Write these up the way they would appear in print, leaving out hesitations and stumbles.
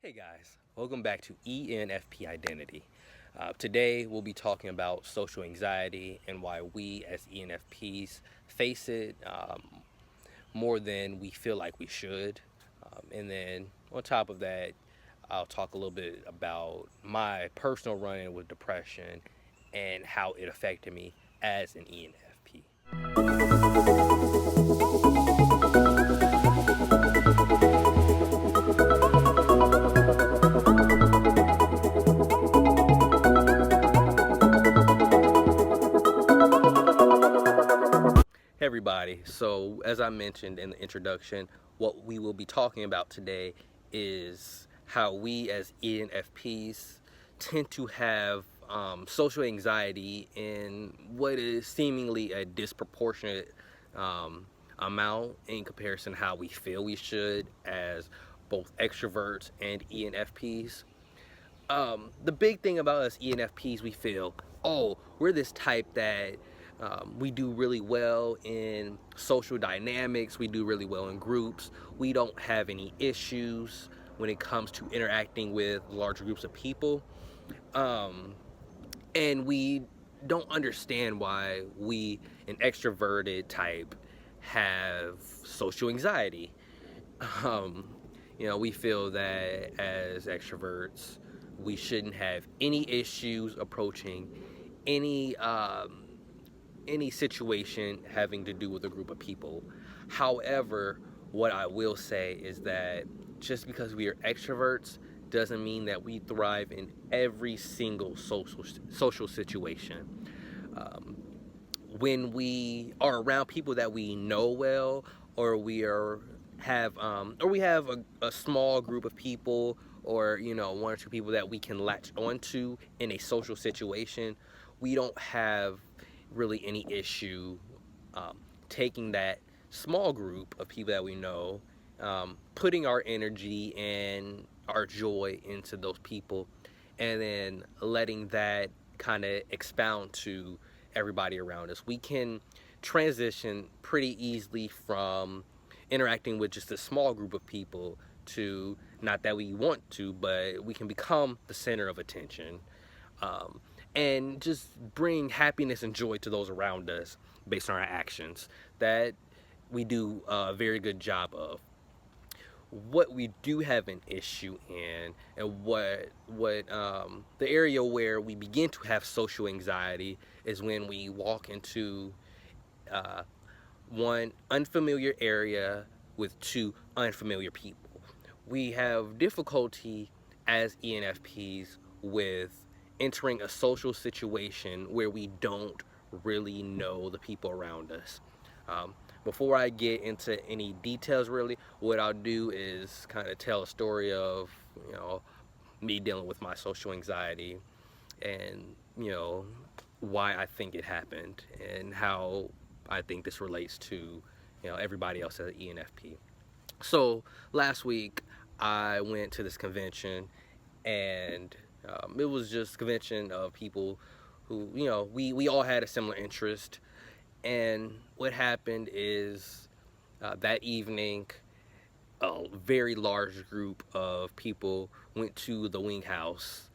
Hey guys, welcome back to ENFP Identity. Today we'll be talking about social anxiety and why we as ENFPs face it more than we feel like we should. And then on top of that, I'll talk a little bit about my personal run-in with depression and how it affected me as an ENFP. Hey everybody, so as I mentioned in the introduction, what we will be talking about today is how we as ENFPs tend to have social anxiety in what is seemingly a disproportionate amount in comparison to how we feel we should as both extroverts and ENFPs. The big thing about us ENFPs, we feel, oh, we're this type that we do really well in social dynamics, we do really well in groups, we don't have any issues when it comes to interacting with larger groups of people. Um, and we don't understand why we, an extroverted type, have social anxiety. Um, we feel that as extroverts, we shouldn't have any issues approaching any any situation having to do with a group of people. However, what I will say is that just because we are extroverts doesn't mean that we thrive in every single social situation. Um, when we are around people that we know well, or we have a small group of people, or one or two people that we can latch onto in a social situation, we don't have really any issue um, taking that small group of people that we know, putting our energy and our joy into those people, and then letting that kind of expound to everybody around us. We can transition pretty easily from interacting with just a small group of people to, not that we want to, but we can become the center of attention, um, and just bring happiness and joy to those around us based on our actions that we do a very good job of. What we do have an issue in, and what the area where we begin to have social anxiety, is when we walk into uh, one unfamiliar area with two unfamiliar people. We have difficulty as ENFPs with entering a social situation where we don't really know the people around us. Um, Before I get into any details, really, what I'll do is kind of tell a story of, me dealing with my social anxiety, and why I think it happened, and how I think this relates to everybody else as an ENFP. So last week I went to this convention, and it was just a convention of people who we all had a similar interest. And what happened is, that evening, a very large group of people went to the wing house,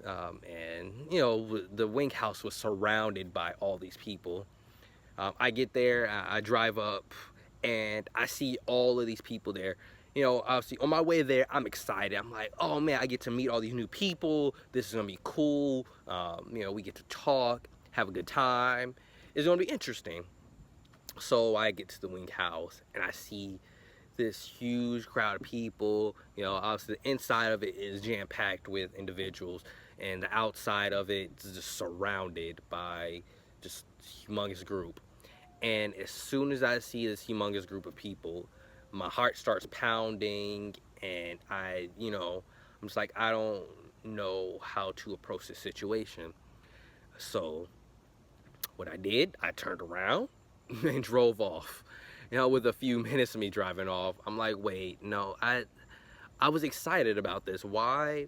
and the wing house was surrounded by all these people. I get there, I drive up, and I see all of these people there. Obviously on my way there, I'm excited. I'm like, oh man, I get to meet all these new people. This is gonna be cool. We get to talk, have a good time. It's gonna be interesting. So I get to the wing house and I see this huge crowd of people. Obviously the inside of it is jam packed with individuals, and the outside of it is just surrounded by just humongous group. And as soon as I see this humongous group of people, my heart starts pounding, and I'm just like, I don't know how to approach this situation. So what I did, I turned around and drove off. With a few minutes of me driving off, I'm like, wait, no, I was excited about this. Why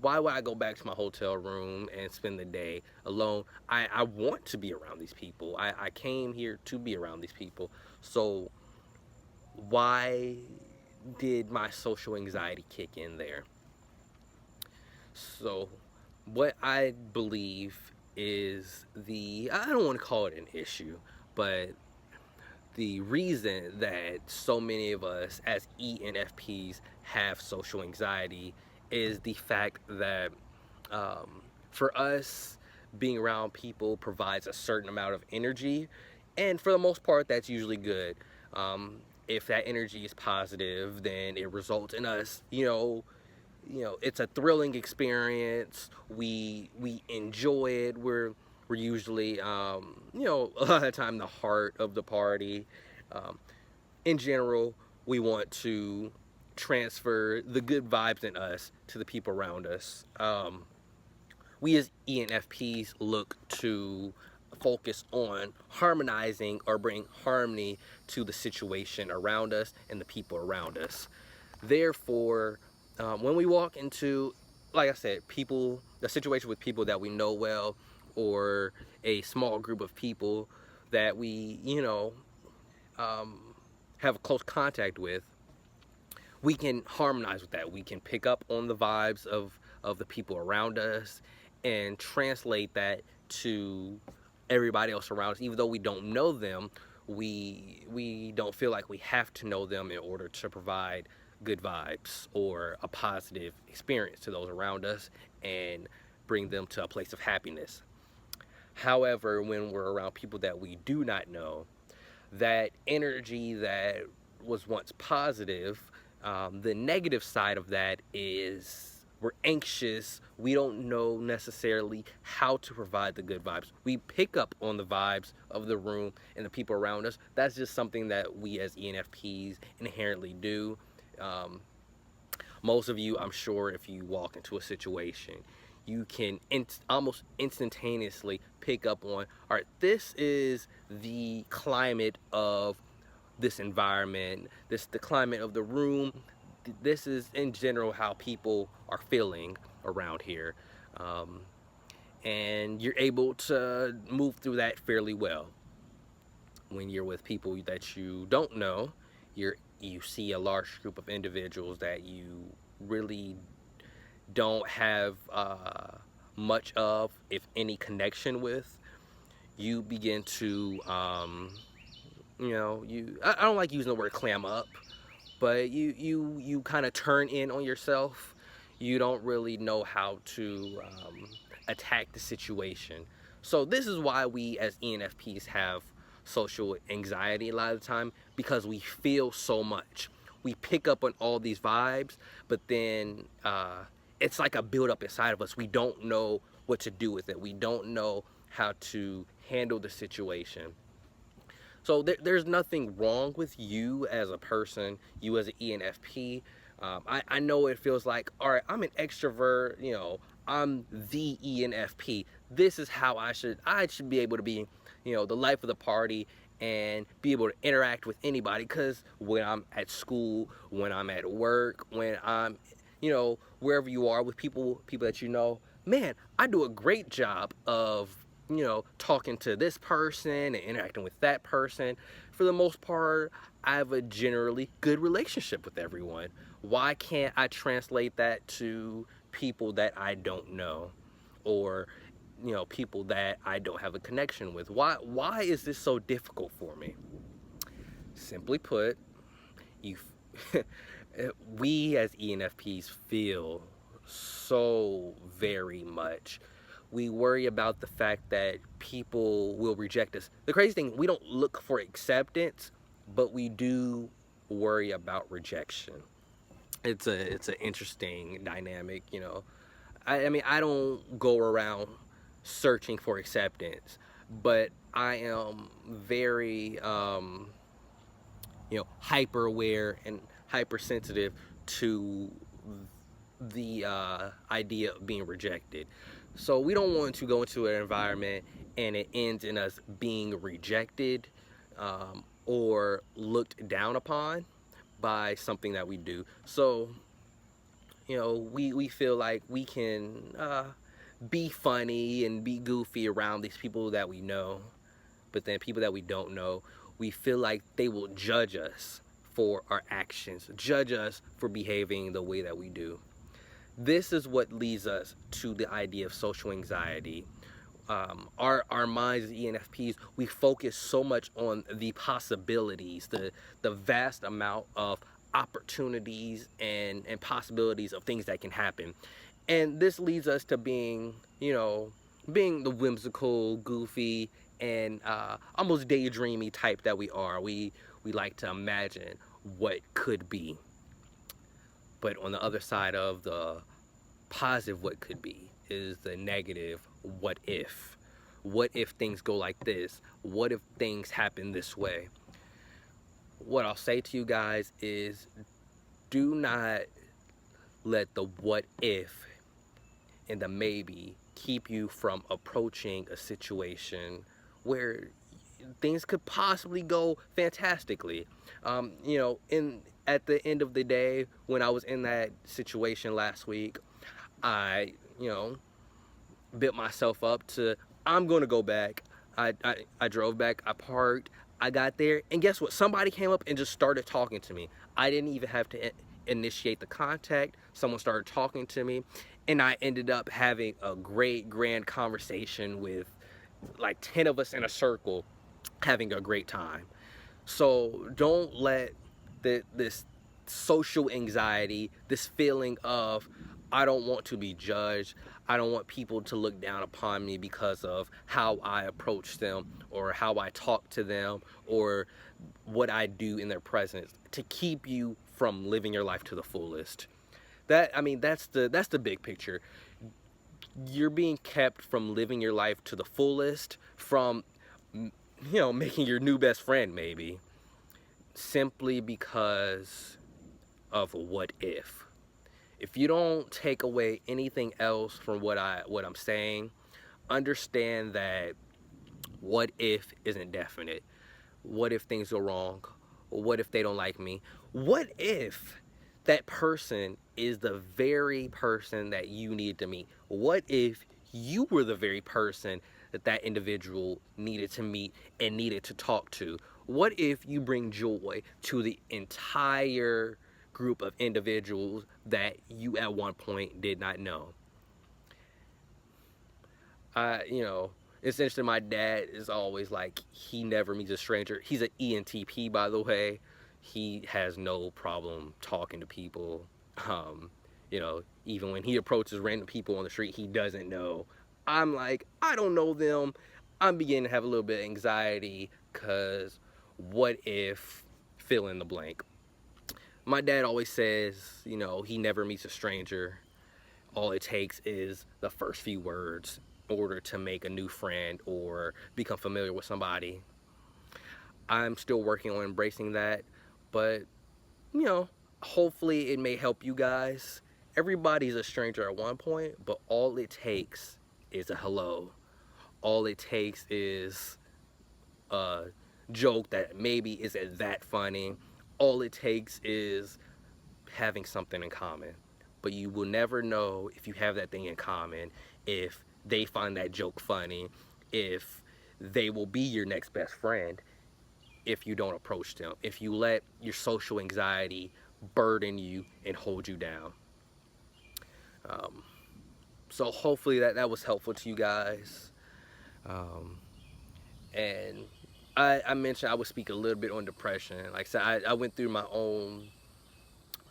would I go back to my hotel room and spend the day alone? I want to be around these people. I came here to be around these people. So why did my social anxiety kick in there? So what I believe is I don't want to call it an issue, but the reason that so many of us as ENFPs have social anxiety is the fact that for us, being around people provides a certain amount of energy, and for the most part, that's usually good. If that energy is positive, then it results in us, it's a thrilling experience. We enjoy it. We're usually, a lot of the time the heart of the party. Um, in general, we want to transfer the good vibes in us to the people around us. We as ENFPs look to focus on harmonizing or bring harmony to the situation around us and the people around us. Therefore, when we walk into, like I said, a situation with people that we know well, or a small group of people that we, um, have a close contact with, we can harmonize with that. We can pick up on the vibes of the people around us and translate that to everybody else around us. Even though we don't know them, we don't feel like we have to know them in order to provide good vibes or a positive experience to those around us and bring them to a place of happiness. However, when we're around people that we do not know, that energy that was once positive, the negative side of that is we're anxious. We don't know necessarily how to provide the good vibes. We pick up on the vibes of the room and the people around us. That's just something that we as ENFPs inherently do. Um, Most of you, I'm sure, if you walk into a situation, you can almost instantaneously pick up on, all right, this is the climate of this environment, the climate of the room. This is in general how people are feeling around here. Um, and you're able to move through that fairly well. When you're with people that you don't know, you see a large group of individuals that you really don't have much of, if any, connection with. You begin to, I don't like using the word clam up, but you kind of turn in on yourself. You don't really know how to attack the situation. So this is why we as ENFPs have social anxiety a lot of the time, because we feel so much. We pick up on all these vibes, but then it's like a buildup inside of us. We don't know what to do with it. We don't know how to handle the situation. So there's nothing wrong with you as a person, you as an ENFP. I know it feels like, all right, I'm an extrovert, I'm the ENFP. This is how I should be able to be, the life of the party and be able to interact with anybody. Because when I'm at school, when I'm at work, when I'm, wherever you are with people that man, I do a great job of talking to this person and interacting with that person. For the most part, I have a generally good relationship with everyone. Why can't I translate that to people that I don't know, or people that I don't have a connection with? Why is this so difficult for me? Simply put, you we as ENFPs feel so very much. We worry about the fact that people will reject us. The crazy thing, we don't look for acceptance, but we do worry about rejection. It's an interesting dynamic. I mean, I don't go around searching for acceptance, but I am very hyper aware and hypersensitive to the idea of being rejected. So we don't want to go into an environment and it ends in us being rejected or looked down upon by something that we do. So we feel like we can be funny and be goofy around these people that we know, but then people that we don't know, we feel like they will judge us for our actions, judge us for behaving the way that we do. This is what leads us to the idea of social anxiety. Our minds as ENFPs, we focus so much on the possibilities, the vast amount of opportunities and possibilities of things that can happen. And this leads us to being the whimsical, goofy, and almost daydreamy type that we are. We like to imagine what could be. But on the other side of the positive what could be is the negative what if. What if things go like this? What if things happen this way? What I'll say to you guys is, do not let the what if and the maybe keep you from approaching a situation where things could possibly go fantastically. In at the end of the day, when I was in that situation last week, I, built myself up to, I'm going to go back. I drove back, I parked, I got there, and guess what? Somebody came up and just started talking to me. I didn't even have to initiate the contact. Someone started talking to me, and I ended up having a great, grand conversation with like 10 of us in a circle having a great time. So don't let this social anxiety, this feeling of I don't want to be judged, I don't want people to look down upon me because of how I approach them or how I talk to them or what I do in their presence, to keep you from living your life to the fullest. That's the big picture. You're being kept from living your life to the fullest, from making your new best friend maybe, simply because of what if. If you don't take away anything else from what I'm saying, understand that what if isn't definite. What if things go wrong? What if they don't like me? What if that person is the very person that you need to meet? What if you were the very person that individual needed to meet and needed to talk to? What if you bring joy to the entire group of individuals that you at one point did not know? It's interesting. My dad is always like, he never meets a stranger. He's an ENTP, by the way. He has no problem talking to people. Even when he approaches random people on the street he doesn't know, I'm like, I don't know them. I'm beginning to have a little bit of anxiety because what if fill in the blank. My dad always says, he never meets a stranger. All it takes is the first few words in order to make a new friend or become familiar with somebody. I'm still working on embracing that, but you know, hopefully it may help you guys. Everybody's a stranger at one point, but all it takes is a hello. All it takes is a joke that maybe isn't that funny. All it takes is having something in common. But you will never know if you have that thing in common, if they find that joke funny, if they will be your next best friend, if you don't approach them, if you let your social anxiety burden you and hold you down. So hopefully that was helpful to you guys. And I mentioned I would speak a little bit on depression. Like I said, I went through my own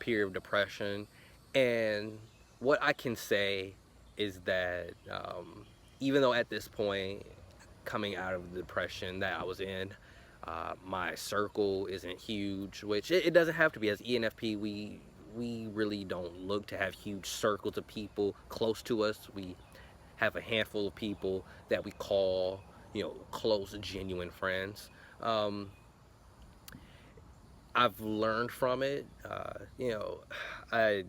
period of depression, and what I can say is that even though at this point, coming out of the depression that I was in, my circle isn't huge, which it doesn't have to be. As ENFP, we really don't look to have huge circles of people close to us. We have a handful of people that we call, close, genuine friends. I've learned from it. I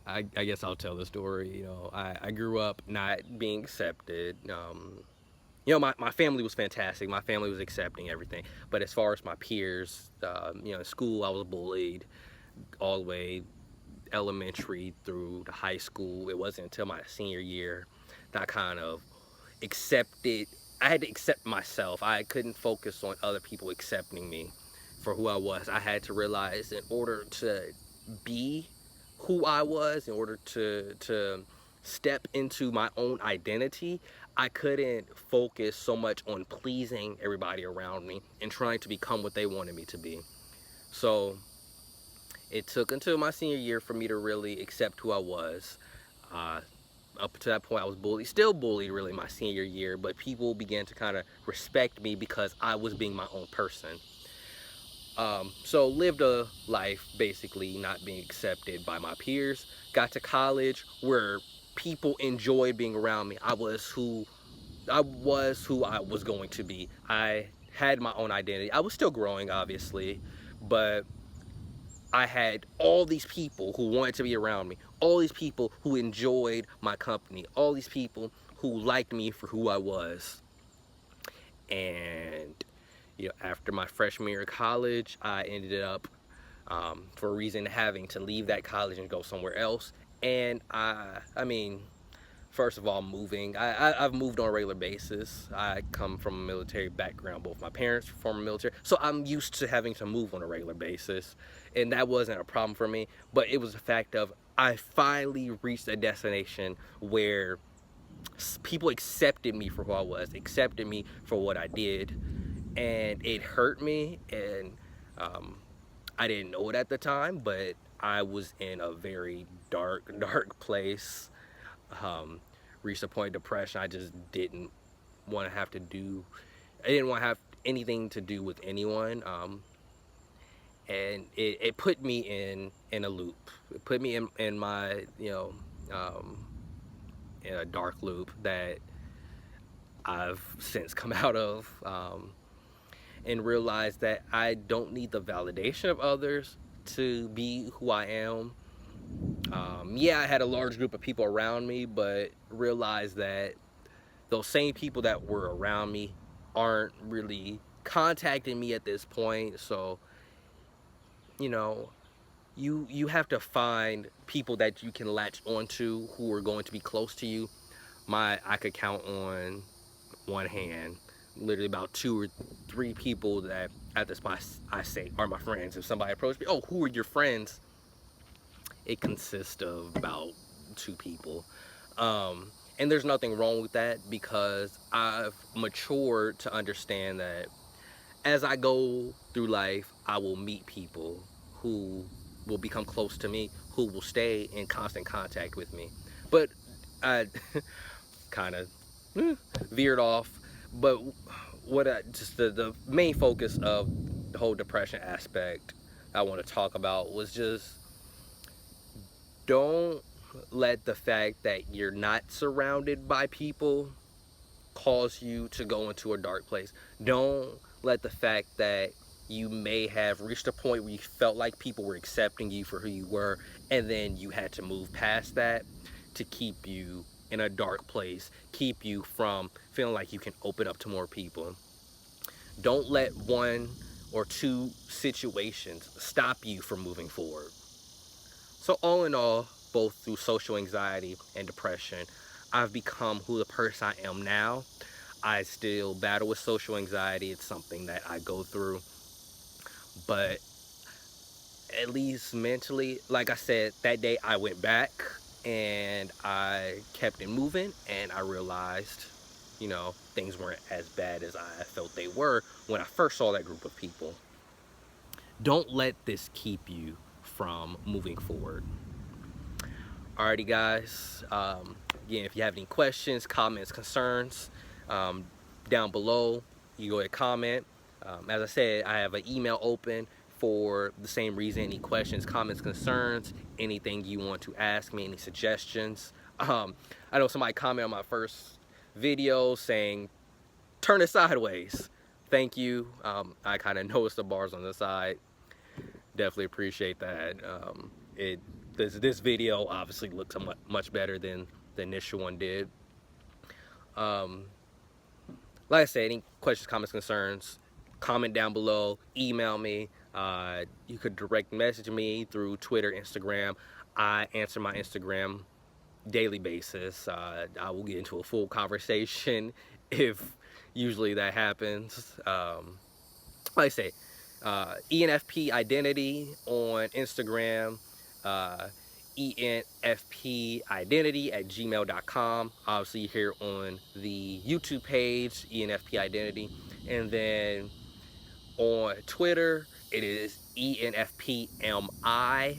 I guess I'll tell the story. I grew up not being accepted. My family was fantastic. My family was accepting everything. But as far as my peers, in school I was bullied all the way elementary through to high school. It wasn't until my senior year that I kind of accepted. I had to accept myself. I couldn't focus on other people accepting me for who I was. I had to realize in order to be who I was, in order to step into my own identity, I couldn't focus so much on pleasing everybody around me and trying to become what they wanted me to be. So it took until my senior year for me to really accept who I was. Uh, Up to that point, I was bullied, still bullied really my senior year, but people began to kind of respect me because I was being my own person. So lived a life basically not being accepted by my peers. Got to college where people enjoyed being around me. I was who I was going to be. I had my own identity. I was still growing, obviously, but I had all these people who wanted to be around me, all these people who enjoyed my company, all these people who liked me for who I was. And after my freshman year of college, I ended up, for a reason, having to leave that college and go somewhere else. And I mean, first of all, moving. I've moved on a regular basis. I come from a military background. Both my parents were former military. So I'm used to having to move on a regular basis. And that wasn't a problem for me. But it was a fact of I finally reached a destination where people accepted me for who I was, accepted me for what I did. And it hurt me. And I didn't know it at the time. But I was in a very dark place. um, Reached a point of depression. I just didn't want to have to do. I didn't want to have anything to do with anyone, and it put me in a loop. It put me in my in a dark loop that I've since come out of, and realized that I don't need the validation of others to be who I am. Yeah, I had a large group of people around me, but realized that those same people that were around me aren't really contacting me at this point. So, you know, you have to find people that you can latch onto who are going to be close to you. I could count on one hand literally about 2 or 3 people that at this point I say are my friends. If somebody approached me, oh, who are your friends? It consists of about 2 people. And there's nothing wrong with that, because I've matured to understand that as I go through life, I will meet people who will become close to me, who will stay in constant contact with me. But I kind of veered off. But just the main focus of the whole depression aspect I want to talk about was just, don't let the fact that you're not surrounded by people cause you to go into a dark place. Don't let the fact that you may have reached a point where you felt like people were accepting you for who you were, and then you had to move past that, to keep you in a dark place, keep you from feeling like you can open up to more people. Don't let 1 or 2 situations stop you from moving forward. So all in all, both through social anxiety and depression, I've become who the person I am now. I still battle with social anxiety. It's something that I go through. But at least mentally, like I said, that day I went back and I kept it moving, and I realized, things weren't as bad as I felt they were when I first saw that group of people. Don't let this keep you from moving forward. Alrighty, guys. Again, if you have any questions, comments, concerns, down below, you go ahead and comment. As I said, I have an email open for the same reason. Any questions, comments, concerns, anything you want to ask me, any suggestions. I know somebody commented on my first video saying, turn it sideways. Thank you. I kind of noticed the bars on the side. Definitely appreciate that. This video obviously looks much better than the initial one did. Like I said, any questions, comments, concerns, comment down below, email me. You could direct message me through Twitter, Instagram. I answer my Instagram daily basis. I will get into a full conversation if usually that happens. Like I say, ENFP Identity on Instagram, ENFP Identity at gmail.com. Obviously, here on the YouTube page, ENFP Identity. And then on Twitter, it is ENFPMI.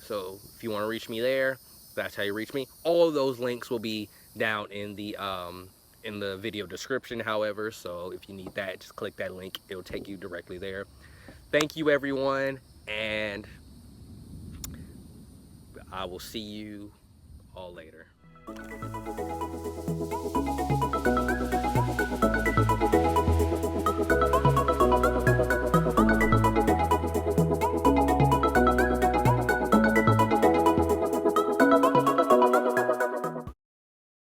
So if you want to reach me there, that's how you reach me. All of those links will be down in the video description, however. So if you need that, just click that link. It'll take you directly there. Thank you, everyone, and I will see you all later.